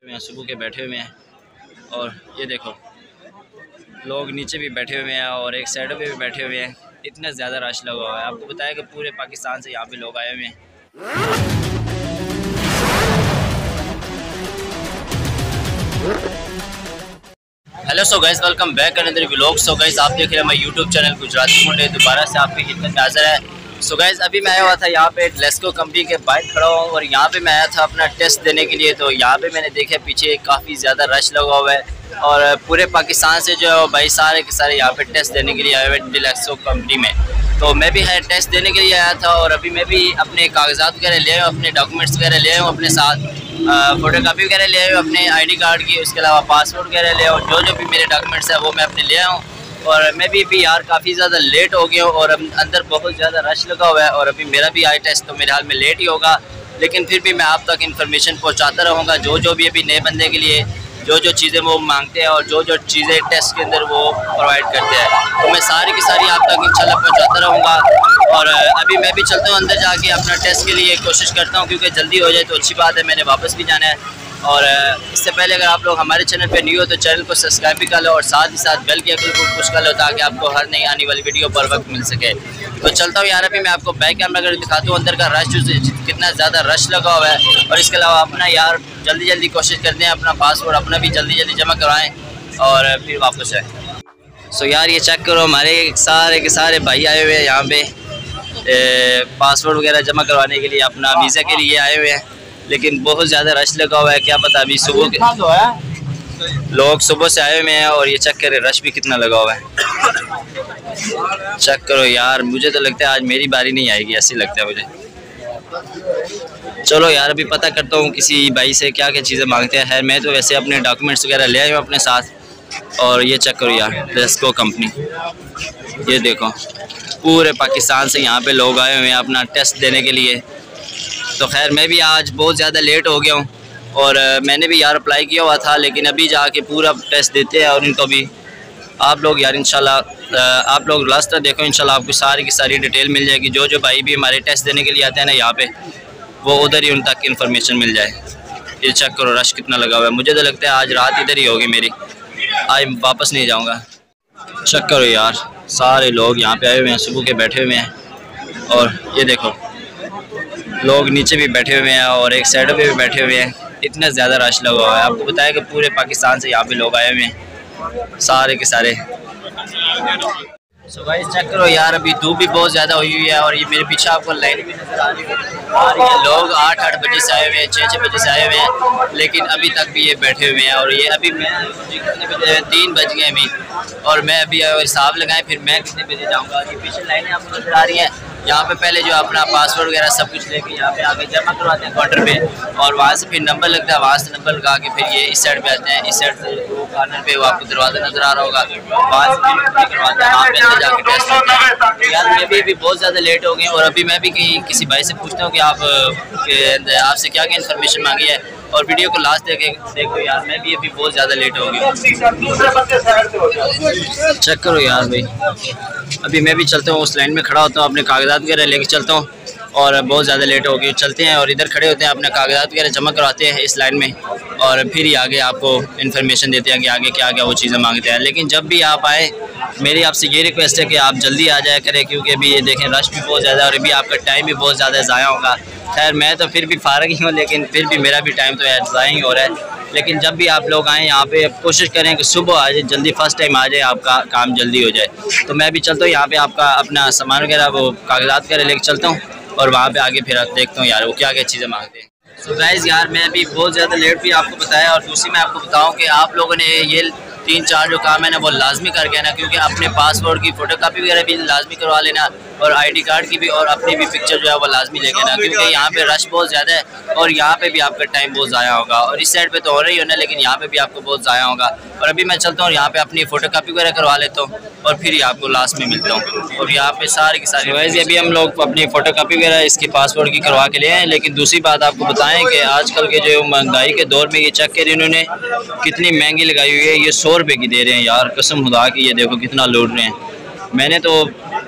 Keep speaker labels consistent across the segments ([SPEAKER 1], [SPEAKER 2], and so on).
[SPEAKER 1] में सुबह के बैठे हुए हैं और ये देखो लोग नीचे भी बैठे हुए हैं और एक साइड पे भी बैठे हुए हैं। इतना ज़्यादा रश लगा हुआ है। आपको बताया कि पूरे पाकिस्तान से यहाँ पे लोग आए हुए हैं। Hello so guys, welcome back another vlog. So guys, आप देख रहे हैं हमारे यूट्यूब चैनल गुजराती मुंडे। दोबारा से आपकी खिदमत में हाज़िर है। सो गाइस, अभी मैं आया हुआ था यहाँ पे लेस्को कंपनी के बाहर खड़ा हूँ और यहाँ पे मैं आया था अपना टेस्ट देने के लिए। तो यहाँ पे मैंने देखा पीछे काफ़ी ज़्यादा रश लगा हुआ है और पूरे पाकिस्तान से जो भाई सारे के सारे यहाँ पे टेस्ट देने के लिए आए हुए हैं लेस्को कंपनी में। तो मैं भी है टेस्ट देने के लिए आया था और अभी मैं भी अपने कागजात वगैरह ले आया हूँ, अपने डॉक्यूमेंट्स वगैरह ले आया हूँ अपने साथ, फ़ोटो कापी वगैरह ले आया हूँ अपने ID कार्ड की, उसके अलावा पासपोर्ट वगैरह ले आया हूँ। जो भी मेरे डॉक्यूमेंट्स हैं वो मैं अपने ले आया हूँ। और मैं भी यार काफ़ी ज़्यादा लेट हो गया हूँ और अंदर बहुत ज़्यादा रश लगा हुआ है और अभी मेरा भी आई टेस्ट तो मेरे हाल में लेट ही होगा, लेकिन फिर भी मैं आप तक इन्फॉर्मेशन पहुँचाता रहूँगा। जो भी अभी नए बंदे के लिए जो चीज़ें वो मांगते हैं और जो चीज़ें टेस्ट के अंदर वो प्रोवाइड करते हैं, तो मैं सारी की सारी आप तक इंशाल्लाह पहुँचाता रहूँगा। और अभी मैं भी चलता हूँ अंदर जाके अपना टेस्ट के लिए कोशिश करता हूँ, क्योंकि जल्दी हो जाए तो अच्छी बात है। मैंने वापस भी जाना है। और इससे पहले अगर आप लोग हमारे चैनल पे न्यू हो तो चैनल को सब्सक्राइब भी कर लो और साथ ही साथ बेल के आइकन को पुश कर लो ताकि आपको हर नई आने वाली वीडियो पर वक्त मिल सके। तो चलता हूँ यार, अभी मैं आपको बैक कैमरा कर दिखाता हूँ अंदर का रश, कितना ज़्यादा रश लगा हुआ है। और इसके अलावा अपना यार जल्दी कोशिश करते हैं अपना पासपोर्ट अपना भी जल्दी जमा करवाएँ और फिर वापस आए। सो यार ये चेक करो, हमारे सारे के सारे भाई आए हुए हैं यहाँ पे पासपोर्ट वगैरह जमा करवाने के लिए, अपना वीज़ा के लिए आए हुए हैं। लेकिन बहुत ज़्यादा रश लगा हुआ है, क्या पता अभी सुबह के लोग सुबह से आए हुए हैं और ये चेक करें रश भी कितना लगा हुआ है। चेक करो यार, मुझे तो लगता है आज मेरी बारी नहीं आएगी, ऐसे लगता है मुझे। चलो यार अभी पता करता हूँ किसी भाई से क्या क्या चीज़ें मांगते हैं। है मैं तो वैसे अपने डॉक्यूमेंट्स वगैरह ले आया हूँ अपने साथ। और ये चेक करो यार लेस्को कंपनी, ये देखो पूरे पाकिस्तान से यहाँ पे लोग आए हुए हैं अपना टेस्ट देने के लिए। तो खैर मैं भी आज बहुत ज़्यादा लेट हो गया हूँ और मैंने भी यार अप्लाई किया हुआ था, लेकिन अभी जाके पूरा टेस्ट देते हैं। और इनको भी आप लोग यार इंशाल्लाह आप लोग लास्ट तक देखो, इंशाल्लाह आपको सारी की सारी डिटेल मिल जाएगी। जो भाई भी हमारे टेस्ट देने के लिए आते हैं ना यहाँ पे, वो उधर ही उन तक इन्फॉर्मेशन मिल जाए। ये चेक करो रश कितना लगा हुआ है। मुझे तो लगता है आज रात इधर ही होगी मेरी, आज वापस नहीं जाऊँगा। चेक करो यार सारे लोग यहाँ पे आए हुए हैं, सुबह के बैठे हुए हैं और ये देखो लोग नीचे भी बैठे हुए हैं और एक साइड पे भी बैठे हुए हैं। इतना ज़्यादा रश लगा हुआ है। आपको बताया कि पूरे पाकिस्तान से यहाँ पे लोग आए हुए हैं सारे के सारे। सो गाइस चेक करो यार, अभी धूप भी बहुत ज़्यादा हुई है और ये मेरे पीछे आपको लाइन भी नजर आ रही है। लोग 8 बजे से आए हुए हैं, 6 बजे से आए हुए हैं, लेकिन अभी तक भी ये बैठे हुए हैं। और ये अभी मैं कितने बजे, 3 बज गए अभी, और मैं अभी हिसाब लगाएं फिर मैं कितने बजे जाऊँगा। ये पीछे लाइनें आपको नजर आ रही हैं। यहाँ पे पहले जो अपना पासवर्ड वगैरह सब कुछ लेके यहाँ पे आके जमा करवाते हैं काउंटर पे, और वहाँ से फिर नंबर लगता है, वहाँ से नंबर लगा के फिर ये इस साइड पे आते हैं। इस साइड से वो कॉर्नर पे वो आपको दरवाज़ा नज़र आ रहा होगा, वहाँ से फिर करवाते हैं, वहाँ पे अंदर जाके टेस्ट होता है। यार मैं भी अभी बहुत ज़्यादा लेट हो गई और अभी मैं भी किसी भाई से पूछता हूँ कि आपसे क्या क्या इन्फॉर्मेशन मांगी है, और वीडियो को लास्ट देखो यार। मैं भी अभी बहुत ज़्यादा लेट हो गया। चेक करो यार भाई, अभी मैं भी चलता हूँ उस लाइन में खड़ा होता हूँ, अपने कागजात वगैरह लेके चलता हूँ और बहुत ज़्यादा लेट हो गई। चलते हैं और इधर खड़े होते हैं, अपने कागजात वगैरह जमा करवाते हैं इस लाइन में, और फिर ही आगे आपको इन्फॉर्मेशन देते हैं कि आगे क्या क्या वो चीज़ें मांगते हैं। लेकिन जब भी आप आए मेरी आपसे ये रिक्वेस्ट है कि आप जल्दी आ जाया करें, क्योंकि अभी ये देखें रश भी बहुत ज़्यादा और अभी आपका टाइम भी बहुत ज़्यादा ज़ाया होगा। खैर मैं तो फिर भी फारग ही हूँ, लेकिन फिर भी मेरा भी टाइम तो ज़ाया ही हो रहा है। लेकिन जब भी आप लोग आएँ यहाँ पे कोशिश करें कि सुबह आ जाए, जल्दी फर्स्ट टाइम आ जाए, आपका काम जल्दी हो जाए। तो मैं भी चलता हूँ यहाँ पे आपका अपना सामान वगैरह वो कागजात वगैरह लेके चलता हूँ और वहाँ पे आगे फिर देखता हूँ यार वो क्या क्या चीज़ें मांगते हैं। सो गाइस यार मैं भी बहुत ज़्यादा लेट भी आपको बताया, और दूसरी मैं आपको बताऊँ कि आप लोगों ने ये 3-4 जो काम है ना वो लाजमी करके है ना, क्योंकि अपने पासपोर्ट की फ़ोटोकॉपी वगैरह भी लाजमी करवा लेना और ID कार्ड की भी, और अपनी भी पिक्चर जो है वो लाजमी लेके ना, क्योंकि यहाँ पे रश बहुत ज़्यादा है और यहाँ पे भी आपका टाइम बहुत ज़ाया होगा। और इस साइड पे तो हो रही हो ना, लेकिन यहाँ पे भी आपको बहुत ज़ाया होगा। और अभी मैं चलता हूँ यहाँ पे अपनी फ़ोटोकॉपी वगैरह करवा लेता हूँ और फिर ही आपको लास्ट में मिलता हूँ। और यहाँ पे सारी की सारी वैसे अभी हम लोग अपनी फ़ोटोकॉपी वगैरह इसकी पासपोर्ट की करवा के लिए हैं। लेकिन दूसरी बात आपको बताएं कि आजकल के जो महंगाई के दौर में ये चेक करें इन्होंने कितनी महंगी लगाई हुई है। ये 100 रुपये की दे रहे हैं यार, कसम खुदा की। ये देखो कितना लूट रहे हैं। मैंने तो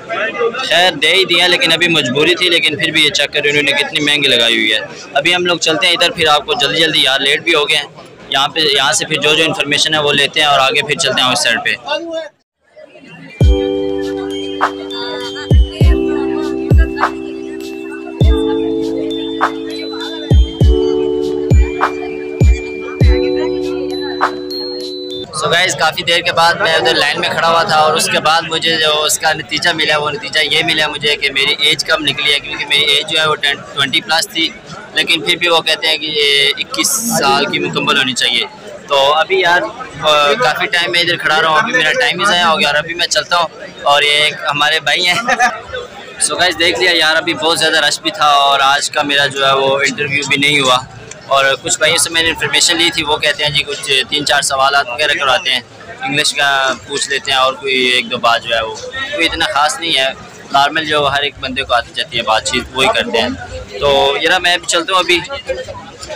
[SPEAKER 1] खैर दे ही दिया, लेकिन अभी मजबूरी थी, लेकिन फिर भी ये चेक करें इन्होंने कितनी महंगी लगाई हुई है। अभी हम लोग चलते हैं इधर, फिर आपको जल्दी यार लेट भी हो गए हैं यहाँ से फिर जो इन्फॉर्मेशन है वो लेते हैं और आगे फिर चलते हैं उस साइड पे। सो गाइस काफ़ी देर के बाद मैं उधर लाइन में खड़ा हुआ था और उसके बाद मुझे जो उसका नतीजा मिला वो नतीजा ये मिला मुझे कि मेरी एज कम निकली है, क्योंकि मेरी एज जो है वो 20+ थी, लेकिन फिर भी वो कहते हैं कि ये 21 साल की मुकम्मल होनी चाहिए। तो अभी यार काफ़ी टाइम मैं इधर खड़ा रहा हूँ, अभी मेरा टाइम ही ज़ाया हो गया और अभी मैं चलता हूँ। और ये एक हमारे भाई हैं। सो गाइस देख लिया यार, अभी बहुत ज़्यादा रश भी था और आज का मेरा जो है वो इंटरव्यू भी नहीं हुआ। और कुछ भाइयों से मैंने इन्फॉर्मेशन ली थी, वो कहते हैं जी कुछ 3-4 सवाल वगैरह करवाते हैं, इंग्लिश का पूछ लेते हैं और कोई 1-2 बात जो है वो कोई इतना ख़ास नहीं है, नॉर्मल जो हर एक बंदे को आती जाती है बातचीत वही करते हैं। तो यार मैं भी चलता हूँ अभी,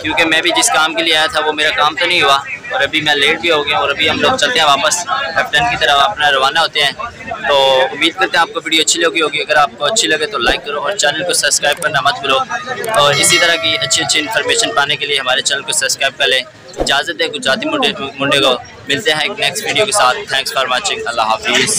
[SPEAKER 1] क्योंकि मैं भी जिस काम के लिए आया था वो मेरा काम तो नहीं हुआ और अभी मैं लेट भी हो गया और अभी हम लोग चलते हैं वापस F10 की तरफ अपना रवाना होते हैं। तो उम्मीद करते हैं आपको वीडियो अच्छी लगी होगी, अगर आपको अच्छी लगे तो लाइक करो और चैनल को सब्सक्राइब करना मत भूलो। और इसी तरह की अच्छी इन्फॉर्मेशन पाने के लिए हमारे चैनल को सब्सक्राइब कर लें। इजाज़त है गुजराती मुंडे को, मिलते हैं एक नेक्स्ट वीडियो के साथ। थैंक्स फॉर वॉचिंग, अल्लाह हाफिज़।